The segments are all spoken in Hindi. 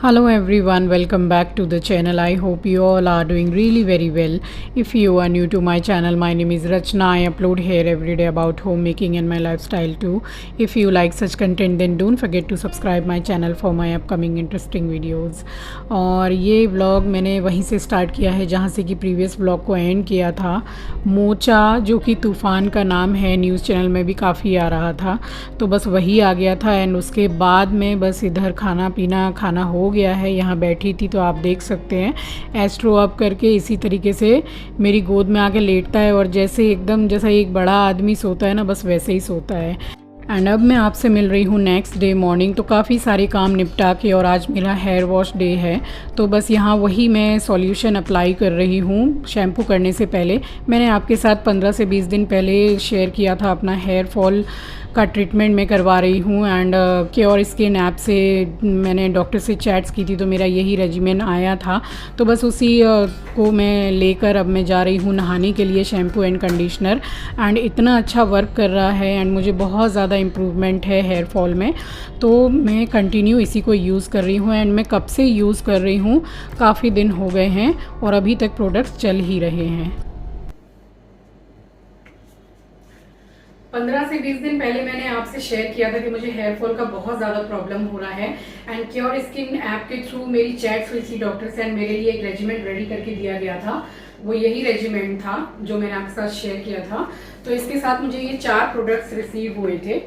Hello everyone, welcome back to the channel. I hope you all are doing really very well. If you are new to my channel, my name is Rachna. I upload here every day about homemaking and my lifestyle too. If you like such content then don't forget to subscribe my channel for my upcoming interesting videos. और ये व्लॉग मैंने वहीं से स्टार्ट किया है जहाँ से कि प्रीवियस व्लॉग को एंड किया था। मोचा जो कि तूफ़ान का नाम है, न्यूज़ चैनल में भी काफ़ी आ रहा था, तो बस वही आ गया था। एंड उसके बाद में बस इधर खाना हो गया है। यहाँ बैठी थी तो आप देख सकते हैं एस्ट्रो अप करके इसी तरीके से मेरी गोद में आके लेटता है और जैसे एकदम जैसा एक बड़ा आदमी सोता है ना, बस वैसे ही सोता है। एंड अब मैं आपसे मिल रही हूँ नेक्स्ट डे मॉर्निंग। तो काफ़ी सारे काम निपटा के, और आज मेरा हेयर वॉश डे है, तो बस यहाँ वही मैं सॉल्यूशन अप्लाई कर रही हूँ। शैम्पू करने से पहले मैंने आपके साथ 15 से 20 दिन पहले शेयर किया था अपना हेयर फॉल का ट्रीटमेंट मैं करवा रही हूँ। एंड क्योर स्किन ऐप से मैंने डॉक्टर से चैट्स की थी, तो मेरा यही रेजिमेन आया था, तो बस उसी को मैं लेकर अब मैं जा रही हूँ नहाने के लिए, शैम्पू एंड कंडीशनर। एंड इतना अच्छा वर्क कर रहा है एंड मुझे बहुत ज़्यादा इम्प्रूवमेंट है हेयर फॉल में, तो मैं कंटिन्यू इसी को यूज़ कर रही हूँ। एंड मैं कब से यूज़ कर रही हूँ, काफ़ी दिन हो गए हैं और अभी तक प्रोडक्ट्स चल ही रहे हैं। 15 से 20 दिन पहले मैंने आपसे शेयर किया था कि मुझे हेयर फॉल का बहुत ज़्यादा प्रॉब्लम हो रहा है। एंड क्योर स्किन ऐप के थ्रू मेरी चैट्स हुई थी डॉक्टर से, एंड मेरे लिए एक रेजिमेंट रेडी करके दिया गया था। वो यही रेजिमेंट था जो मैंने आपके साथ शेयर किया था। तो इसके साथ मुझे ये 4 प्रोडक्ट्स रिसीव हुए थे,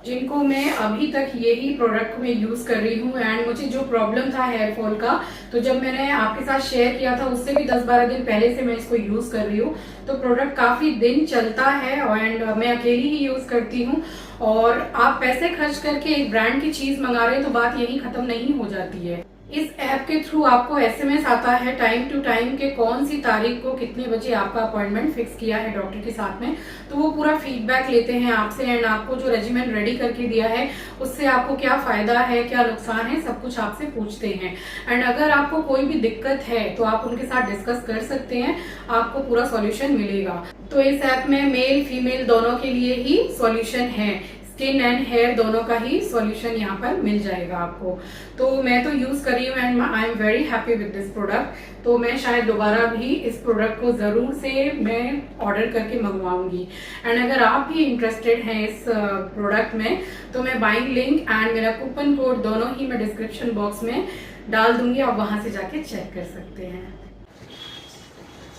जिनको मैं अभी तक यही प्रोडक्ट में यूज कर रही हूँ। एंड मुझे जो प्रॉब्लम था हेयर फॉल का, तो जब मैंने आपके साथ शेयर किया था उससे भी 10-12 दिन पहले से मैं इसको यूज कर रही हूँ। तो प्रोडक्ट काफी दिन चलता है एंड मैं अकेली ही यूज करती हूँ। और आप पैसे खर्च करके एक ब्रांड की चीज मंगा रहे हैं तो बात यही खत्म नहीं हो जाती है। इस ऐप के थ्रू आपको एसएमएस आता है टाइम टू टाइम के कौन सी तारीख को कितने बजे आपका अपॉइंटमेंट फिक्स किया है डॉक्टर के साथ में, तो वो पूरा फीडबैक लेते हैं आपसे। एंड आपको जो रेजिमेंट रेडी करके दिया है उससे आपको क्या फायदा है, क्या नुकसान है, सब कुछ आपसे पूछते हैं। एंड अगर आपको कोई भी दिक्कत है तो आप उनके साथ डिस्कस कर सकते हैं, आपको पूरा सॉल्यूशन मिलेगा। तो इस ऐप में मेल फीमेल दोनों के लिए ही सॉल्यूशन है, स्किन एंड हेयर दोनों का ही सॉल्यूशन यहाँ पर मिल जाएगा आपको। तो मैं तो यूज कर रही हूँ and I am very happy with this product. तो मैं शायद दोबारा भी इस प्रोडक्ट को जरूर से मैं ऑर्डर करके मंगवाऊंगी। एंड अगर आप भी इंटरेस्टेड हैं इस प्रोडक्ट में तो मैं बाइंग लिंक एंड मेरा कूपन कोड दोनों ही मैं डिस्क्रिप्शन बॉक्स में डाल दूंगी, आप वहां से जाके चेक कर सकते हैं।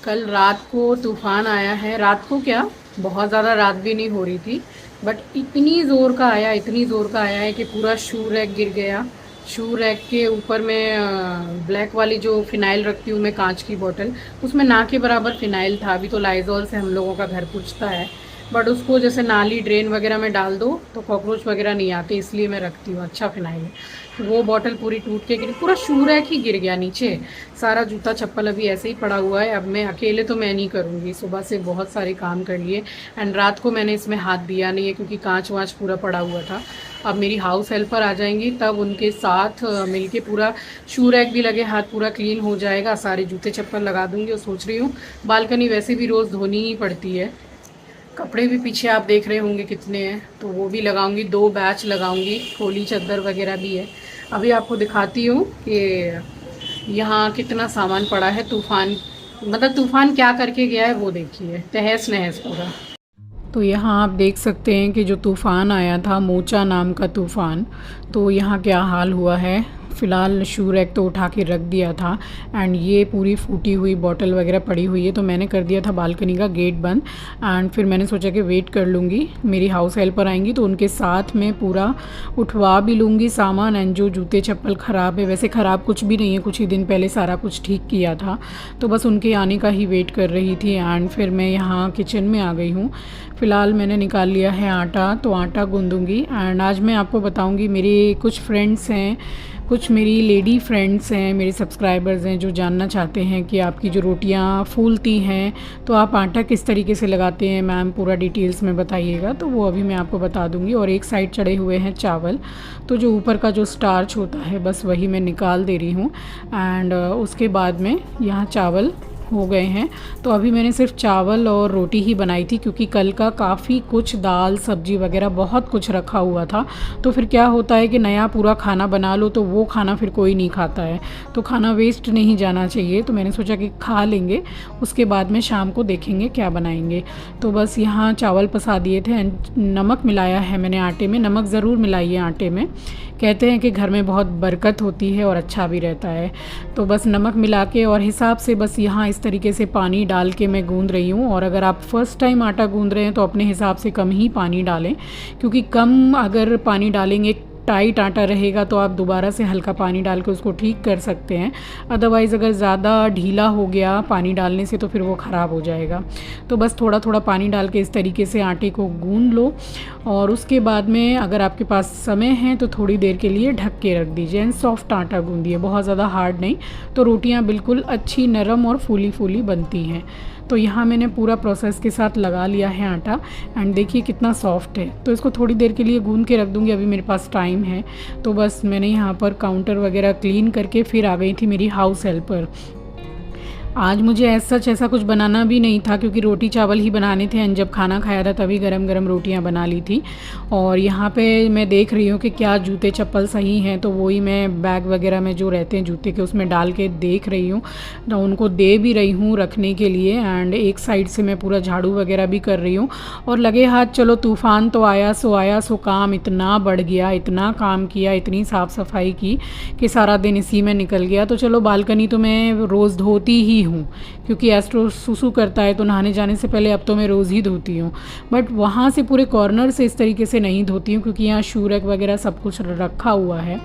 कल रात को तूफान आया है, रात को क्या बहुत ज़्यादा रात भी नहीं हो रही थी, बट इतनी ज़ोर का आया, इतनी ज़ोर का आया है कि पूरा शू रैक गिर गया। शू रैक के ऊपर में ब्लैक वाली जो फिनाइल रखती हूँ मैं, कांच की बोतल, उसमें ना के बराबर फिनाइल था। अभी तो लाइजॉल से हम लोगों का घर पूछता है, बट उसको जैसे नाली ड्रेन वगैरह में डाल दो तो कॉकरोच वगैरह नहीं आते, इसलिए मैं रखती हूँ। अच्छा फिनाइल है। वो बॉटल पूरी टूट के गिरी, पूरा शू रैक ही गिर गया नीचे। सारा जूता चप्पल अभी ऐसे ही पड़ा हुआ है। अब मैं अकेले तो मैं नहीं करूँगी, सुबह से बहुत सारे काम कर लिए एंड रात को मैंने इसमें हाथ दिया नहीं है क्योंकि कांच वाँच पूरा पड़ा हुआ था। अब मेरी हाउस हेल्पर आ जाएंगी तब उनके साथ मिलके पूरा शू रैक भी लगे हाथ पूरा क्लीन हो जाएगा, सारे जूते चप्पल लगा दूँगी। और सोच रही हूँ बालकनी वैसे भी रोज़ धोनी ही पड़ती है, कपड़े भी पीछे आप देख रहे होंगे कितने हैं, तो वो भी लगाऊंगी, 2 बैच लगाऊंगी, खोली चद्दर वगैरह भी है। अभी आपको दिखाती हूँ कि यहाँ कितना सामान पड़ा है। तूफ़ान मतलब तूफ़ान क्या करके गया है वो देखिए, तहस नहस पूरा। तो यहाँ आप देख सकते हैं कि जो तूफ़ान आया था, मोचा नाम का तूफ़ान, तो यहाँ क्या हाल हुआ है। फ़िलहाल शू रैक तो उठा के रख दिया था एंड ये पूरी फूटी हुई बॉटल वगैरह पड़ी हुई है, तो मैंने कर दिया था बालकनी का गेट बंद। एंड फिर मैंने सोचा कि वेट कर लूँगी, मेरी हाउस हेल्पर आएंगी तो उनके साथ में पूरा उठवा भी लूँगी सामान। एंड जो जूते चप्पल ख़राब है, वैसे ख़राब कुछ भी नहीं है, कुछ ही दिन पहले सारा कुछ ठीक किया था, तो बस उनके आने का ही वेट कर रही थी। एंड फिर मैं यहाँ किचन में आ गई हूँ। फ़िलहाल मैंने निकाल लिया है आटा, तो आटा गूँधूँगी। एंड आज मैं आपको बताऊँगी, मेरे कुछ फ्रेंड्स हैं, कुछ मेरी लेडी फ्रेंड्स हैं, मेरे सब्सक्राइबर्स हैं जो जानना चाहते हैं कि आपकी जो रोटियां फूलती हैं तो आप आटा किस तरीके से लगाते हैं मैम, पूरा डिटेल्स में बताइएगा। तो वो अभी मैं आपको बता दूंगी। और एक साइड चढ़े हुए हैं चावल, तो जो ऊपर का जो स्टार्च होता है बस वही मैं निकाल दे रही हूँ। एंड उसके बाद में यहाँ चावल हो गए हैं। तो अभी मैंने सिर्फ चावल और रोटी ही बनाई थी, क्योंकि कल का काफ़ी कुछ दाल सब्जी वगैरह बहुत कुछ रखा हुआ था। तो फिर क्या होता है कि नया पूरा खाना बना लो तो वो खाना फिर कोई नहीं खाता है, तो खाना वेस्ट नहीं जाना चाहिए। तो मैंने सोचा कि खा लेंगे, उसके बाद में शाम को देखेंगे क्या बनाएंगे। तो बस यहाँ चावल पसा दिए थे एंड नमक मिलाया है मैंने आटे में। नमक ज़रूर मिलाइए आटे में, कहते हैं कि घर में बहुत बरकत होती है और अच्छा भी रहता है। तो बस नमक मिला के और हिसाब से बस यहाँ इस तरीके से पानी डाल के मैं गूंद रही हूँ। और अगर आप फर्स्ट टाइम आटा गूंद रहे हैं तो अपने हिसाब से कम ही पानी डालें, क्योंकि कम अगर पानी डालेंगे, टाइट आटा रहेगा, तो आप दोबारा से हल्का पानी डाल के उसको ठीक कर सकते हैं। अदरवाइज़ अगर ज़्यादा ढीला हो गया पानी डालने से तो फिर वो ख़राब हो जाएगा। तो बस थोड़ा थोड़ा पानी डाल के इस तरीके से आटे को गूंद लो, और उसके बाद में अगर आपके पास समय है तो थोड़ी देर के लिए ढक के रख दीजिए एंड सॉफ्ट आटा गूंदिए, बहुत ज़्यादा हार्ड नहीं, तो रोटियाँ बिल्कुल अच्छी नरम और फूली फूली बनती हैं। तो यहाँ मैंने पूरा प्रोसेस के साथ लगा लिया है आटा एंड देखिए कितना सॉफ्ट है। तो इसको थोड़ी देर के लिए गूंद के रख दूँगी, अभी मेरे पास टाइम है। तो बस मैंने यहाँ पर काउंटर वगैरह क्लीन करके फिर आ गई थी मेरी हाउस हेल्पर। आज मुझे ऐसा कुछ बनाना भी नहीं था, क्योंकि रोटी चावल ही बनाने थे एंड जब खाना खाया था तभी गरम गरम रोटियां बना ली थी। और यहाँ पे मैं देख रही हूँ कि क्या जूते चप्पल सही हैं, तो वही मैं बैग वगैरह में जो रहते हैं जूते के उसमें डाल के देख रही हूँ, तो उनको दे भी रही हूँ रखने के लिए। एंड एक साइड से मैं पूरा झाड़ू वगैरह भी कर रही हूँ। और लगे हाथ चलो, तूफ़ान तो आया सो काम इतना बढ़ गया, इतना काम किया, इतनी साफ़ सफाई की कि सारा दिन इसी में निकल गया। तो चलो बालकनी तो मैं रोज़ धोती ही हूँ, क्योंकि एस्ट्रो सुसु करता है तो नहाने जाने से पहले अब तो मैं रोज़ ही धोती हूँ। बट वहाँ से पूरे कॉर्नर से इस तरीके से नहीं धोती हूँ, क्योंकि यहाँ शू रैक वगैरह सब कुछ रखा हुआ है।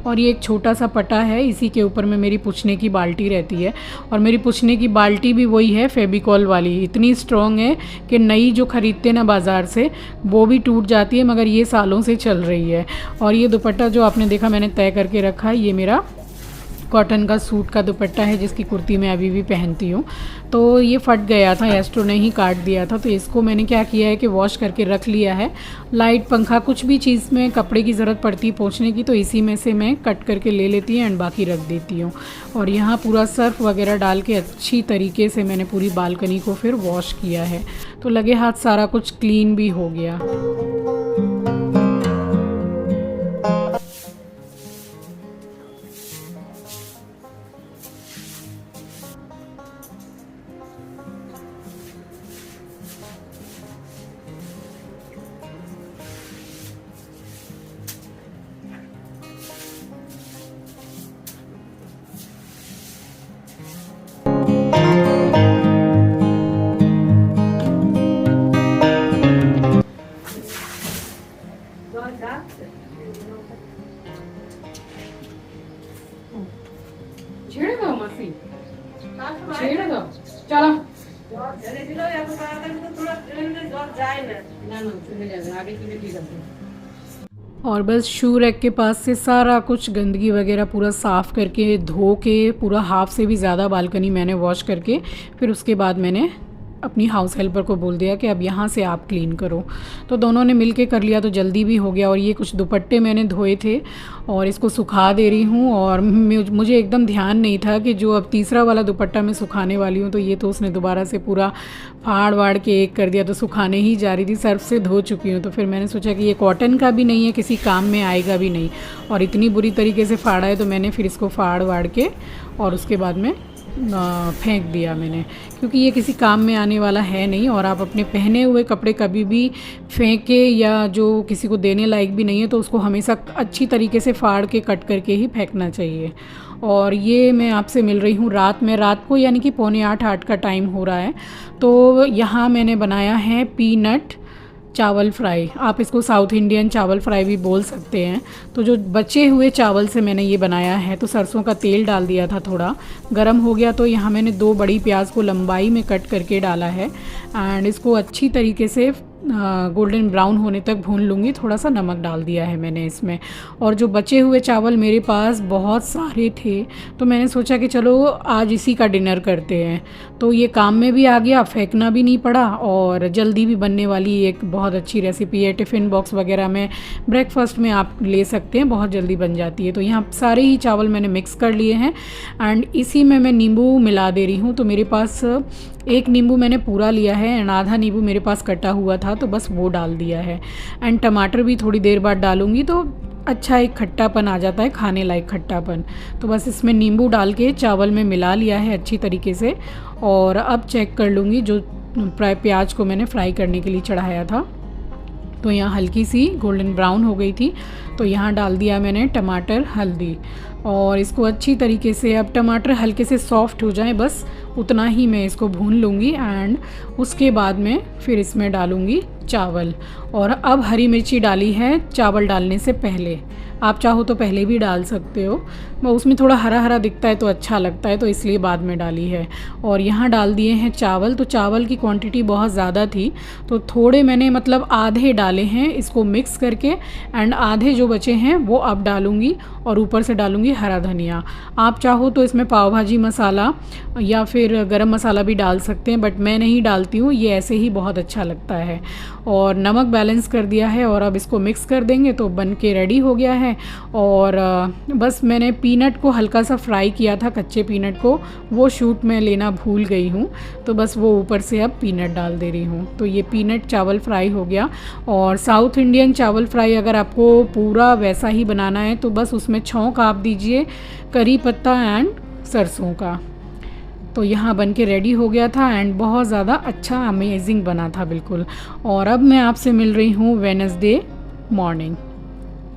और ये एक छोटा सा पटा है, इसी के ऊपर में मेरी पोंछने की बाल्टी रहती है। और मेरी पोंछने की बाल्टी भी वही है, फेविकॉल वाली, इतनी स्ट्रॉन्ग है कि नई जो ख़रीदते ना बाज़ार से वो भी टूट जाती है, मगर ये सालों से चल रही है। और ये दुपट्टा जो आपने देखा मैंने तय करके रखा है, ये मेरा कॉटन का सूट का दुपट्टा है, जिसकी कुर्ती मैं अभी भी पहनती हूँ। तो ये फट गया था, एस्ट्रो ने ही काट दिया था, तो इसको मैंने क्या किया है कि वॉश करके रख लिया है। लाइट पंखा कुछ भी चीज़ में कपड़े की ज़रूरत पड़ती है पोंछने की, तो इसी में से मैं कट करके ले लेती हूँ एंड बाकी रख देती हूँ। और यहाँ पूरा सर्फ वगैरह डाल के अच्छी तरीके से मैंने पूरी बालकनी को फिर वॉश किया है। तो लगे हाथ सारा कुछ क्लीन भी हो गया। छेड़ दो मसी, छेड़ दो, चलो आगे की भी ठीक है। और बस शू रैक के पास से सारा कुछ गंदगी वगैरह पूरा साफ़ करके धो के पूरा हाफ से भी ज़्यादा बालकनी मैंने वॉश करके फिर उसके बाद मैंने अपनी हाउस हेल्पर को बोल दिया कि अब यहाँ से आप क्लीन करो। तो दोनों ने मिलके कर लिया तो जल्दी भी हो गया। और ये कुछ दुपट्टे मैंने धोए थे और इसको सुखा दे रही हूँ। और मुझे एकदम ध्यान नहीं था कि जो अब तीसरा वाला दुपट्टा मैं सुखाने वाली हूँ, तो ये तो उसने दोबारा से पूरा फाड़ वाड़ के एक कर दिया, तो सुखाने ही जा रही थी, सर्फ से धो चुकी हूँ। तो फिर मैंने सोचा कि ये कॉटन का भी नहीं है, किसी काम में आएगा भी नहीं, और इतनी बुरी तरीके से फाड़ा है, तो मैंने फिर इसको फाड़ वाड़ के और उसके बाद में फेंक दिया मैंने, क्योंकि ये किसी काम में आने वाला है नहीं। और आप अपने पहने हुए कपड़े कभी भी फेंके या जो किसी को देने लायक भी नहीं है, तो उसको हमेशा अच्छी तरीके से फाड़ के कट करके ही फेंकना चाहिए। और ये मैं आपसे मिल रही हूँ रात को, यानी कि 7:45 का टाइम हो रहा है। तो यहाँ मैंने बनाया है पीनट चावल फ्राई, आप इसको साउथ इंडियन चावल फ्राई भी बोल सकते हैं। तो जो बचे हुए चावल से मैंने ये बनाया है। तो सरसों का तेल डाल दिया था, थोड़ा गरम हो गया, तो यहाँ मैंने 2 बड़ी प्याज को लंबाई में कट करके डाला है एंड इसको अच्छी तरीके से गोल्डन ब्राउन होने तक भून लूँगी। थोड़ा सा नमक डाल दिया है मैंने इसमें। और जो बचे हुए चावल मेरे पास बहुत सारे थे, तो मैंने सोचा कि चलो आज इसी का डिनर करते हैं। तो ये काम में भी आ गया, फेंकना भी नहीं पड़ा और जल्दी भी बनने वाली एक बहुत अच्छी रेसिपी है। टिफ़िन बॉक्स वगैरह में, ब्रेकफास्ट में आप ले सकते हैं, बहुत जल्दी बन जाती है। तो यहाँ सारे ही चावल मैंने मिक्स कर लिए हैं एंड इसी में मैं नींबू मिला दे रही हूँ। तो मेरे पास एक नींबू मैंने पूरा लिया है एंड आधा नींबू मेरे पास कटा हुआ था, तो बस वो डाल दिया है। एंड टमाटर भी थोड़ी देर बाद डालूँगी तो अच्छा एक खट्टापन आ जाता है, खाने लायक खट्टापन। तो बस इसमें नींबू डाल के चावल में मिला लिया है अच्छी तरीके से। और अब चेक कर लूँगी जो प्याज को मैंने फ्राई करने के लिए चढ़ाया था, तो यहाँ हल्की सी गोल्डन ब्राउन हो गई थी। तो यहाँ डाल दिया मैंने टमाटर, हल्दी और इसको अच्छी तरीके से, अब टमाटर हल्के से सॉफ्ट हो जाए बस उतना ही मैं इसको भून लूँगी। एंड उसके बाद में फिर इसमें डालूँगी चावल। और अब हरी मिर्ची डाली है चावल डालने से पहले, आप चाहो तो पहले भी डाल सकते हो, वो उसमें थोड़ा हरा हरा दिखता है तो अच्छा लगता है, तो इसलिए बाद में डाली है। और यहाँ डाल दिए हैं चावल। तो चावल की क्वांटिटी बहुत ज़्यादा थी तो थोड़े मैंने मतलब आधे डाले हैं इसको मिक्स करके, एंड आधे जो बचे हैं वो अब डालूँगी और ऊपर से डालूँगी हरा धनिया। आप चाहो तो इसमें पाव भाजी मसाला या फिर गरम मसाला भी डाल सकते हैं, बट मैं नहीं डालती हूँ, ये ऐसे ही बहुत अच्छा लगता है। और नमक बैलेंस कर दिया है और अब इसको मिक्स कर देंगे तो बन के रेडी हो गया है। और बस मैंने पीनट को हल्का सा फ्राई किया था, कच्चे पीनट को, वो शूट में लेना भूल गई हूँ, तो बस वो ऊपर से अब पीनट डाल दे रही हूँ। तो ये पीनट चावल फ्राई हो गया। और साउथ इंडियन चावल फ्राई अगर आपको पूरा वैसा ही बनाना है तो बस उसमें छौंक आप दीजिए करी पत्ता एंड सरसों का। तो यहाँ बन के रेडी हो गया था एंड बहुत ज़्यादा अच्छा अमेजिंग बना था बिल्कुल। और अब मैं आपसे मिल रही हूँ वेडनेसडे मॉर्निंग।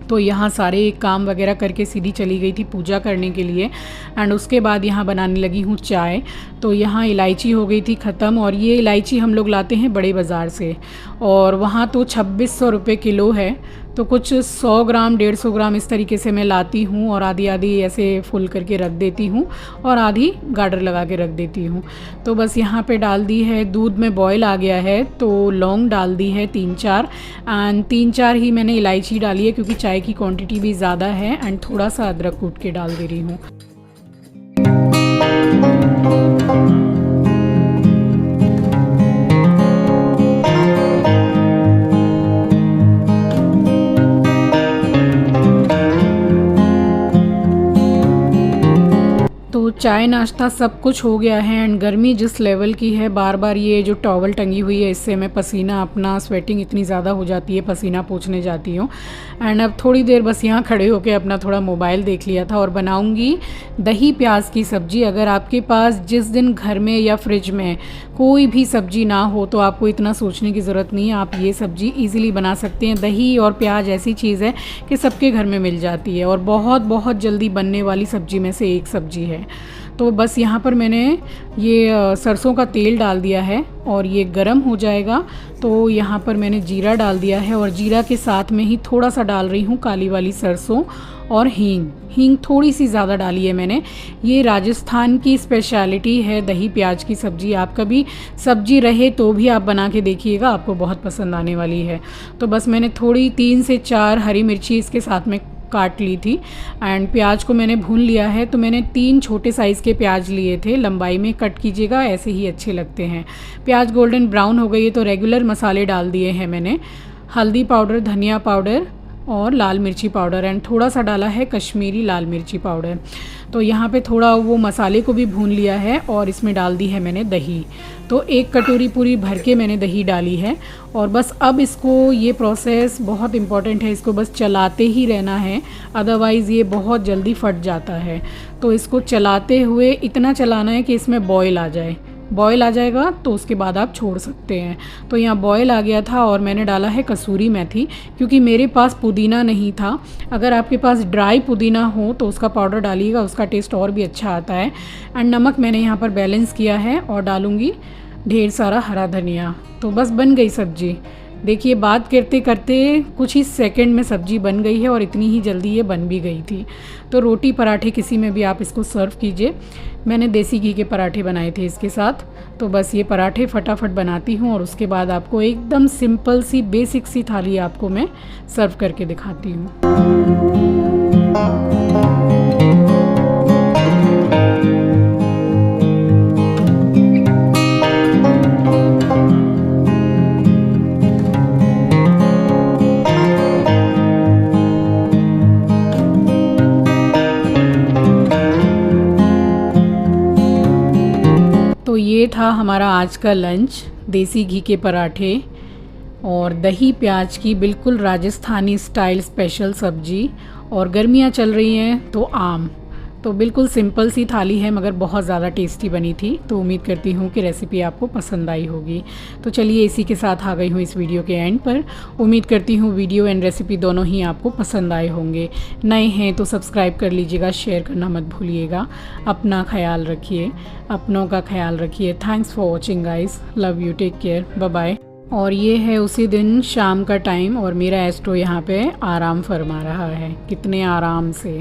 तो यहाँ सारे काम वगैरह करके सीधी चली गई थी पूजा करने के लिए एंड उसके बाद यहाँ बनाने लगी हूँ चाय। तो यहाँ इलायची हो गई थी ख़त्म, और ये इलायची हम लोग लाते हैं बड़े बाज़ार से और वहाँ तो 2600 रुपये किलो है। तो कुछ 100 ग्राम 150 ग्राम इस तरीके से मैं लाती हूँ और आधी आधी ऐसे फुल करके रख देती हूँ और आधी गार्डर लगा के रख देती हूँ। तो बस यहाँ पे डाल दी है, दूध में बॉयल आ गया है तो लौंग डाल दी है 3-4 एंड 3-4 ही मैंने इलायची डाली है क्योंकि चाय की क्वांटिटी भी ज़्यादा है। एंड थोड़ा सा अदरक कूट के डाल दे रही हूँ। चाय नाश्ता सब कुछ हो गया है एंड गर्मी जिस लेवल की है, बार बार ये जो टॉवल टंगी हुई है इससे मैं पसीना अपना स्वेटिंग इतनी ज़्यादा हो जाती है, पसीना पोंछने जाती हूँ। एंड अब थोड़ी देर बस यहाँ खड़े होकर अपना थोड़ा मोबाइल देख लिया था और बनाऊँगी दही प्याज की सब्ज़ी। अगर आपके पास जिस दिन घर में या फ्रिज में कोई भी सब्ज़ी ना हो तो आपको इतना सोचने की ज़रूरत नहीं है, आप ये सब्ज़ी ईज़िली बना सकते हैं। दही और प्याज ऐसी चीज़ है कि सबके घर में मिल जाती है और बहुत बहुत जल्दी बनने वाली सब्ज़ी में से एक सब्ज़ी है। तो बस यहाँ पर मैंने ये सरसों का तेल डाल दिया है और ये गरम हो जाएगा तो यहाँ पर मैंने जीरा डाल दिया है और जीरा के साथ में ही थोड़ा सा डाल रही हूँ काली वाली सरसों और हींग थोड़ी सी ज़्यादा डाली है मैंने। ये राजस्थान की स्पेशलिटी है दही प्याज की सब्ज़ी। आप कभी सब्ज़ी रहे तो भी आप बना के देखिएगा, आपको बहुत पसंद आने वाली है। तो बस मैंने थोड़ी 3 से 4 हरी मिर्ची इसके साथ में काट ली थी एंड प्याज को मैंने भून लिया है। तो मैंने 3 छोटे साइज़ के प्याज लिए थे, लंबाई में कट कीजिएगा, ऐसे ही अच्छे लगते हैं। प्याज गोल्डन ब्राउन हो गई है तो रेगुलर मसाले डाल दिए हैं मैंने, हल्दी पाउडर, धनिया पाउडर और लाल मिर्ची पाउडर एंड थोड़ा सा डाला है कश्मीरी लाल मिर्ची पाउडर। तो यहाँ पे थोड़ा वो मसाले को भी भून लिया है और इसमें डाल दी है मैंने दही। तो 1 कटोरी पूरी भर के मैंने दही डाली है और बस अब इसको, ये प्रोसेस बहुत इम्पॉर्टेंट है, इसको बस चलाते ही रहना है, अदरवाइज़ ये बहुत जल्दी फट जाता है। तो इसको चलाते हुए इतना चलाना है कि इसमें बॉयल आ जाए। बॉयल आ जाएगा तो उसके बाद आप छोड़ सकते हैं। तो यहाँ बॉयल आ गया था और मैंने डाला है कसूरी मेथी क्योंकि मेरे पास पुदीना नहीं था। अगर आपके पास ड्राई पुदीना हो तो उसका पाउडर डालिएगा, उसका टेस्ट और भी अच्छा आता है। एंड नमक मैंने यहाँ पर बैलेंस किया है और डालूँगी ढेर सारा हरा धनिया। तो बस बन गई सब्ज़ी। देखिए बात करते करते कुछ ही सेकंड में सब्ज़ी बन गई है और इतनी ही जल्दी ये बन भी गई थी। तो रोटी पराठे किसी में भी आप इसको सर्व कीजिए। मैंने देसी घी के पराठे बनाए थे इसके साथ। तो बस ये पराठे फटाफट बनाती हूँ और उसके बाद आपको एकदम सिंपल सी बेसिक सी थाली आपको मैं सर्व करके दिखाती हूँ। तो ये था हमारा आज का लंच, देसी घी के पराठे और दही प्याज की बिल्कुल राजस्थानी स्टाइल स्पेशल सब्जी, और गर्मियाँ चल रही हैं तो आम। तो बिल्कुल सिंपल सी थाली है मगर बहुत ज़्यादा टेस्टी बनी थी। तो उम्मीद करती हूँ कि रेसिपी आपको पसंद आई होगी। तो चलिए इसी के साथ आ गई हूँ इस वीडियो के एंड पर। उम्मीद करती हूँ वीडियो एंड रेसिपी दोनों ही आपको पसंद आए होंगे। नए हैं तो सब्सक्राइब कर लीजिएगा, शेयर करना मत भूलिएगा। अपना ख्याल रखिए, अपनों का ख्याल रखिए। Thanks for watching guys, love you, take care, bye bye. और ये है उसी दिन शाम का टाइम और मेरा एस्ट्रो यहाँ पे आराम फरमा रहा है, कितने आराम से।